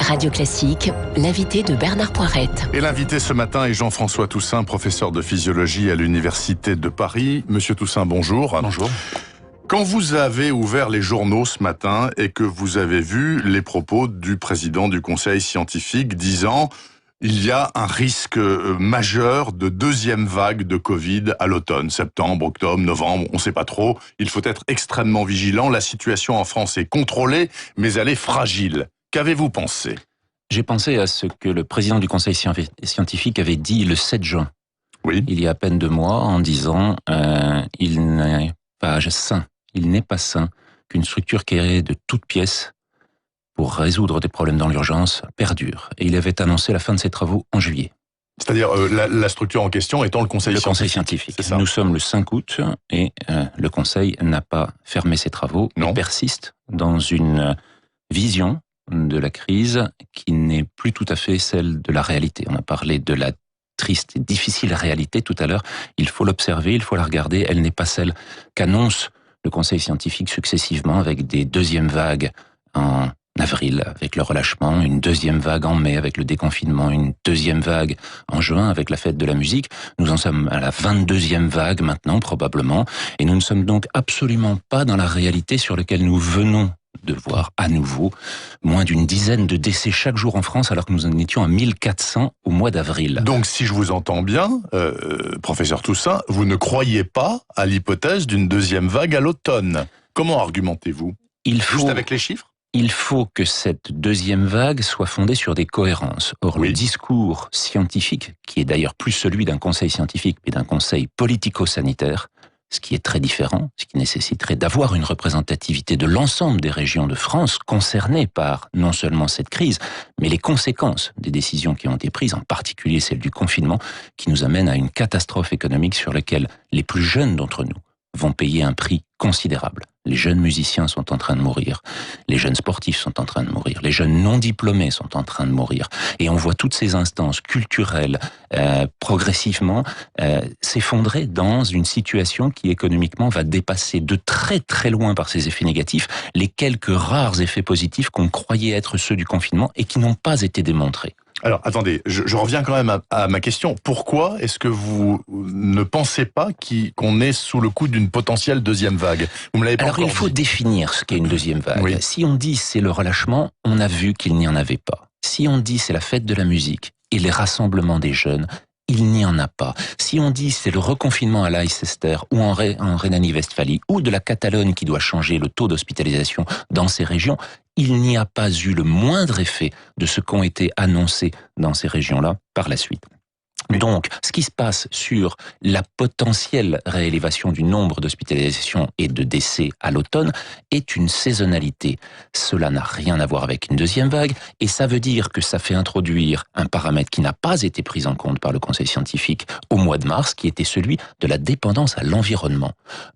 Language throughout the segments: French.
Radio Classique, l'invité de Bernard Poirette. Et l'invité ce matin est Jean-François Toussaint, professeur de physiologie à l'Université de Paris. Monsieur Toussaint, bonjour. Bonjour. Quand vous avez ouvert les journaux ce matin et que vous avez vu les propos du président du Conseil scientifique disant « Il y a un risque majeur de deuxième vague de Covid à l'automne, septembre, octobre, novembre, on ne sait pas trop. Il faut être extrêmement vigilant. La situation en France est contrôlée, mais elle est fragile. » Qu'avez-vous pensé ? J'ai pensé à ce que le président du Conseil scientifique avait dit le 7 juin, oui. Il y a à peine 2 mois, en disant il n'est pas sain qu'une structure créée de toutes pièces pour résoudre des problèmes dans l'urgence perdure. Et il avait annoncé la fin de ses travaux en juillet. C'est-à-dire la structure en question étant le Conseil scientifique. C'est ça. Nous sommes le 5 août et le Conseil n'a pas fermé ses travaux. Non. Il persiste dans une vision de la crise qui n'est plus tout à fait celle de la réalité. On a parlé de la triste et difficile réalité tout à l'heure. Il faut l'observer, il faut la regarder. Elle n'est pas celle qu'annonce le Conseil scientifique successivement avec des deuxièmes vagues en avril avec le relâchement, une deuxième vague en mai avec le déconfinement, une deuxième vague en juin avec la fête de la musique. Nous en sommes à la 22e vague maintenant probablement et nous ne sommes donc absolument pas dans la réalité sur laquelle nous venons de voir à nouveau moins d'une dizaine de décès chaque jour en France alors que nous en étions à 1400 au mois d'avril. Donc si je vous entends bien, professeur Toussaint, vous ne croyez pas à l'hypothèse d'une deuxième vague à l'automne. Comment argumentez-vous ? Juste avec les chiffres ? Il faut que cette deuxième vague soit fondée sur des cohérences. Or, oui. Le discours scientifique, qui est d'ailleurs plus celui d'un conseil scientifique, mais d'un conseil politico-sanitaire, ce qui est très différent, ce qui nécessiterait d'avoir une représentativité de l'ensemble des régions de France concernées par non seulement cette crise, mais les conséquences des décisions qui ont été prises, en particulier celle du confinement, qui nous amène à une catastrophe économique sur laquelle les plus jeunes d'entre nous vont payer un prix considérable. Les jeunes musiciens sont en train de mourir, les jeunes sportifs sont en train de mourir, les jeunes non diplômés sont en train de mourir. Et on voit toutes ces instances culturelles progressivement s'effondrer dans une situation qui économiquement va dépasser de très très loin par ses effets négatifs les quelques rares effets positifs qu'on croyait être ceux du confinement et qui n'ont pas été démontrés. Alors, attendez, je reviens quand même à ma question. Pourquoi est-ce que vous ne pensez pas qu'on est sous le coup d'une potentielle deuxième vague ? Vous me l'avez pas encore dit. Alors, il faut définir ce qu'est une deuxième vague. Oui. Si on dit c'est le relâchement, on a vu qu'il n'y en avait pas. Si on dit c'est la fête de la musique et les rassemblements des jeunes, il n'y en a pas. Si on dit c'est le reconfinement à Leicester ou en Rhénanie-Westphalie ou de la Catalogne qui doit changer le taux d'hospitalisation dans ces régions, il n'y a pas eu le moindre effet de ce qu'ont été annoncés dans ces régions-là par la suite. Donc, ce qui se passe sur la potentielle réélévation du nombre d'hospitalisations et de décès à l'automne est une saisonnalité. Cela n'a rien à voir avec une deuxième vague et ça veut dire que ça fait introduire un paramètre qui n'a pas été pris en compte par le Conseil scientifique au mois de mars, qui était celui de la dépendance à l'environnement.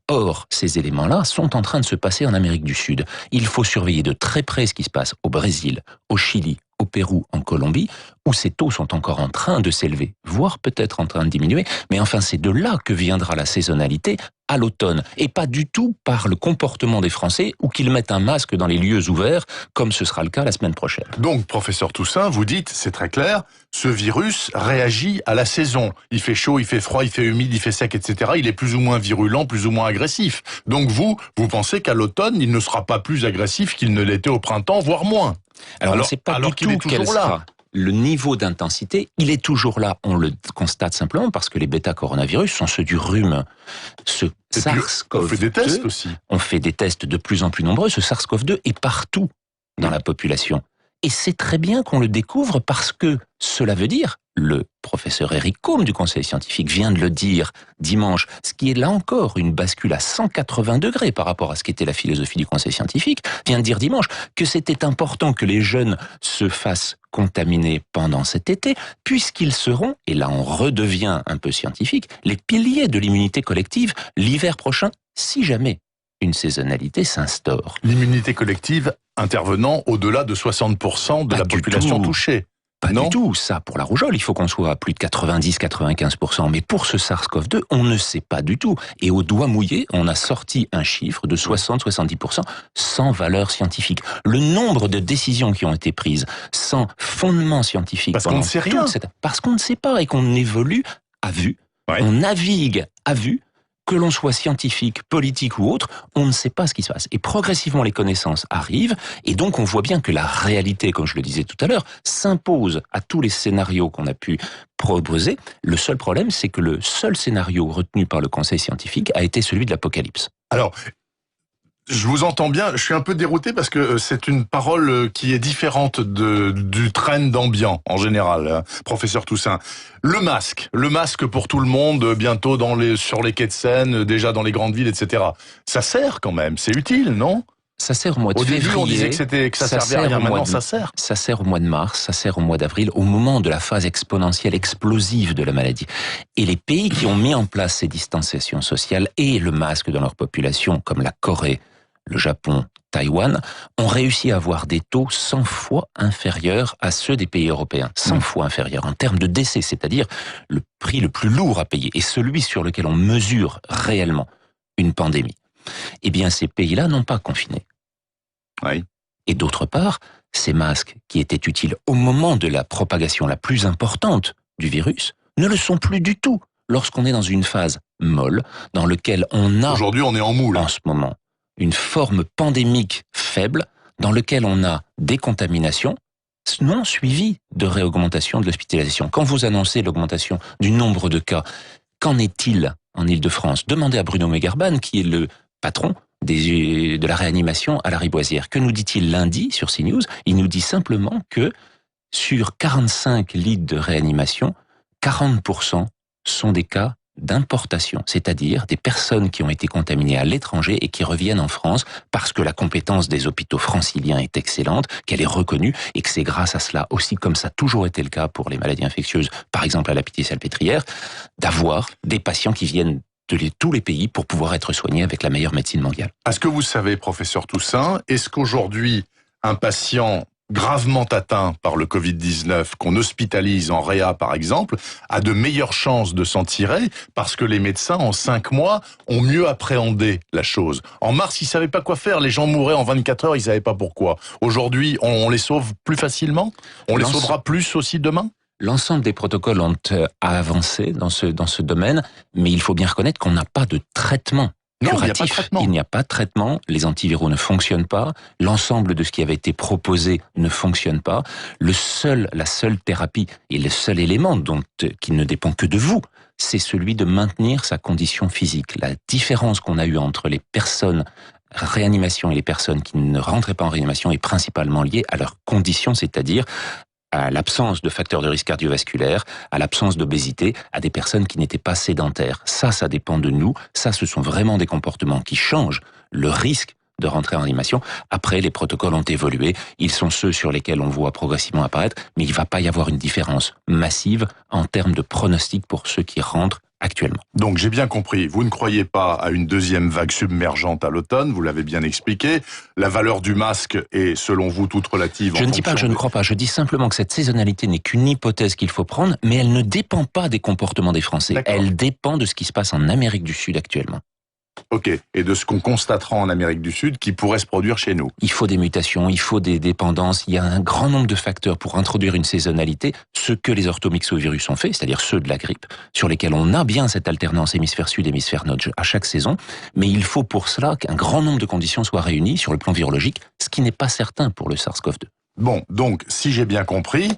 Or, ces éléments-là sont en train de se passer en Amérique du Sud. Il faut surveiller de très près ce qui se passe au Brésil, au Chili, au Pérou, en Colombie, où ces taux sont encore en train de s'élever, voire peut-être en train de diminuer, mais enfin c'est de là que viendra la saisonnalité à l'automne, et pas du tout par le comportement des Français ou qu'ils mettent un masque dans les lieux ouverts, comme ce sera le cas la semaine prochaine. Donc, professeur Toussaint, vous dites, c'est très clair, ce virus réagit à la saison. Il fait chaud, il fait froid, il fait humide, il fait sec, etc. Il est plus ou moins virulent, plus ou moins agressif. Donc vous pensez qu'à l'automne, il ne sera pas plus agressif qu'il ne l'était au printemps, voire moins. Alors on ne sait pas du tout quel sera le niveau d'intensité. Il est toujours là, on le constate simplement parce que les bêta-coronavirus sont ceux du rhume. Ce SARS-CoV-2, on fait des tests aussi. On fait des tests de plus en plus nombreux. Ce SARS-CoV-2 est partout dans la population. Et c'est très bien qu'on le découvre parce que cela veut dire, le professeur Eric Combe du Conseil scientifique vient de le dire dimanche, ce qui est là encore une bascule à 180 degrés par rapport à ce qu'était la philosophie du Conseil scientifique, vient de dire dimanche que c'était important que les jeunes se fassent contaminer pendant cet été, puisqu'ils seront, et là on redevient un peu scientifique, les piliers de l'immunité collective l'hiver prochain, si jamais une saisonnalité s'instaure. L'immunité collective intervenant au-delà de 60% de la population touchée. Pas Non. du tout. Ça, pour la rougeole, il faut qu'on soit à plus de 90-95%. Mais pour ce SARS-CoV-2, on ne sait pas du tout. Et au doigt mouillé, on a sorti un chiffre de 60-70% sans valeur scientifique. Le nombre de décisions qui ont été prises sans fondement scientifique. Parce qu'on ne sait rien. Parce qu'on ne sait pas et qu'on évolue à vue. Ouais. On navigue à vue. Que l'on soit scientifique, politique ou autre, on ne sait pas ce qui se passe. Et progressivement, les connaissances arrivent, et donc on voit bien que la réalité, comme je le disais tout à l'heure, s'impose à tous les scénarios qu'on a pu proposer. Le seul problème, c'est que le seul scénario retenu par le Conseil scientifique a été celui de l'apocalypse. Alors, je vous entends bien, je suis un peu dérouté parce que c'est une parole qui est différente du trend ambiant en général, professeur Toussaint. Le masque pour tout le monde, bientôt sur les quais de Seine, déjà dans les grandes villes, etc. Ça sert quand même, c'est utile, non ? Ça sert au mois de février. Au début, on disait que ça servait à rien, maintenant ça sert. Ça sert au mois de mars, ça sert au mois d'avril, au moment de la phase exponentielle, explosive de la maladie. Et les pays qui ont mis en place ces distanciations sociales et le masque dans leur population, comme la Corée, le Japon, Taïwan, ont réussi à avoir des taux 100 fois inférieurs à ceux des pays européens. 100 fois inférieurs en termes de décès, c'est-à-dire le prix le plus lourd à payer et celui sur lequel on mesure réellement une pandémie. Eh bien, ces pays-là n'ont pas confiné. Oui. Et d'autre part, ces masques qui étaient utiles au moment de la propagation la plus importante du virus ne le sont plus du tout lorsqu'on est dans une phase molle, dans laquelle on a... Aujourd'hui, on est en moule. En ce moment, une forme pandémique faible dans lequel on a des contaminations non suivies de réaugmentation de l'hospitalisation. Quand vous annoncez l'augmentation du nombre de cas, qu'en est-il en Île-de-France? Demandez à Bruno Megarban, qui est le patron de la réanimation à la Riboisière. Que nous dit-il lundi sur CNews? Il nous dit simplement que sur 45 lits de réanimation, 40% sont des cas d'importation, c'est-à-dire des personnes qui ont été contaminées à l'étranger et qui reviennent en France parce que la compétence des hôpitaux franciliens est excellente, qu'elle est reconnue et que c'est grâce à cela aussi, comme ça a toujours été le cas pour les maladies infectieuses, par exemple à la Pitié-Salpêtrière, d'avoir des patients qui viennent de tous les pays pour pouvoir être soignés avec la meilleure médecine mondiale. Est-ce que vous savez, professeur Toussaint, est-ce qu'aujourd'hui, un patient gravement atteint par le Covid-19, qu'on hospitalise en réa par exemple, a de meilleures chances de s'en tirer parce que les médecins, en 5 mois, ont mieux appréhendé la chose. En mars, ils savaient pas quoi faire, les gens mouraient en 24 heures, ils savaient pas pourquoi. Aujourd'hui, on les sauve plus facilement? On les sauvera plus aussi demain? L'ensemble des protocoles ont avancé dans ce domaine, mais il faut bien reconnaître qu'on n'a pas de traitement curatif. Il n'y a pas de traitement, les antiviraux ne fonctionnent pas, l'ensemble de ce qui avait été proposé ne fonctionne pas. La seule thérapie et le seul élément qui ne dépend que de vous, c'est celui de maintenir sa condition physique. La différence qu'on a eue entre les personnes réanimation et les personnes qui ne rentraient pas en réanimation est principalement liée à leurs conditions, c'est-à-dire à l'absence de facteurs de risque cardiovasculaire, à l'absence d'obésité, à des personnes qui n'étaient pas sédentaires. Ça dépend de nous. Ça, ce sont vraiment des comportements qui changent le risque de rentrer en réanimation. Après, les protocoles ont évolué. Ils sont ceux sur lesquels on voit progressivement apparaître, mais il ne va pas y avoir une différence massive en termes de pronostic pour ceux qui rentrent actuellement. Donc j'ai bien compris, vous ne croyez pas à une deuxième vague submergente à l'automne, vous l'avez bien expliqué. La valeur du masque est, selon vous, toute relative. Je ne dis pas que je ne crois pas, je dis simplement que cette saisonnalité n'est qu'une hypothèse qu'il faut prendre, mais elle ne dépend pas des comportements des Français. Elle dépend de ce qui se passe en Amérique du Sud actuellement. Ok, et de ce qu'on constatera en Amérique du Sud qui pourrait se produire chez nous. Il faut des mutations, il faut des dépendances, il y a un grand nombre de facteurs pour introduire une saisonnalité, ce que les orthomyxovirus ont fait, c'est-à-dire ceux de la grippe, sur lesquels on a bien cette alternance hémisphère sud, hémisphère nord à chaque saison, mais il faut pour cela qu'un grand nombre de conditions soient réunies sur le plan virologique, ce qui n'est pas certain pour le SARS-CoV-2. Bon, donc, si j'ai bien compris,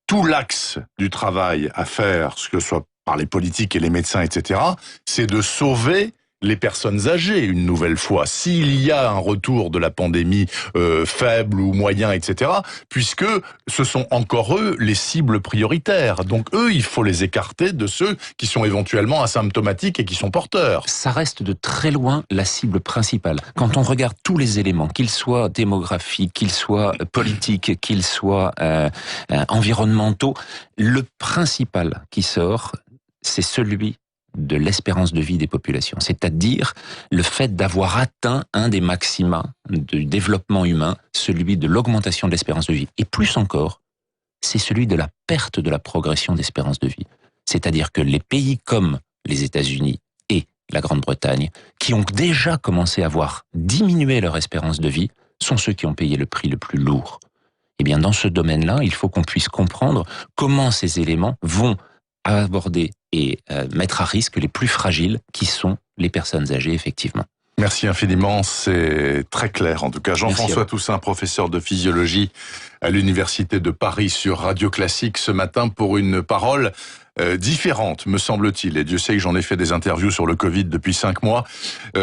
tout l'axe du travail à faire, ce que ce soit par les politiques et les médecins, etc., c'est de sauver les personnes âgées, une nouvelle fois, s'il y a un retour de la pandémie faible ou moyen, etc., puisque ce sont encore eux les cibles prioritaires. Donc eux, il faut les écarter de ceux qui sont éventuellement asymptomatiques et qui sont porteurs. Ça reste de très loin la cible principale. Quand on regarde tous les éléments, qu'ils soient démographiques, qu'ils soient politiques, qu'ils soient environnementaux, le principal qui sort, c'est celui de l'espérance de vie des populations, c'est-à-dire le fait d'avoir atteint un des maxima du développement humain, celui de l'augmentation de l'espérance de vie. Et plus encore, c'est celui de la perte de la progression d'espérance de vie. C'est-à-dire que les pays comme les États-Unis et la Grande-Bretagne, qui ont déjà commencé à voir diminuer leur espérance de vie, sont ceux qui ont payé le prix le plus lourd. Eh bien, dans ce domaine-là, il faut qu'on puisse comprendre comment ces éléments vont aborder et mettre à risque les plus fragiles, qui sont les personnes âgées, effectivement. Merci infiniment, c'est très clair. En tout cas, Jean-François Toussaint, professeur de physiologie à l'Université de Paris sur Radio Classique ce matin pour une parole différente, me semble-t-il. Et Dieu sait que j'en ai fait des interviews sur le Covid depuis 5 mois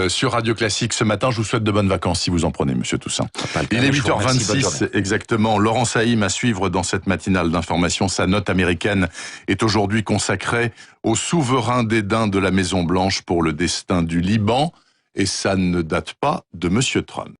sur Radio Classique ce matin. Je vous souhaite de bonnes vacances si vous en prenez, Monsieur Toussaint. Il est 8h26 exactement. Laurent Saïm à suivre dans cette matinale d'information. Sa note américaine est aujourd'hui consacrée au souverain dédain de la Maison-Blanche pour le destin du Liban. Et ça ne date pas de Monsieur Trump.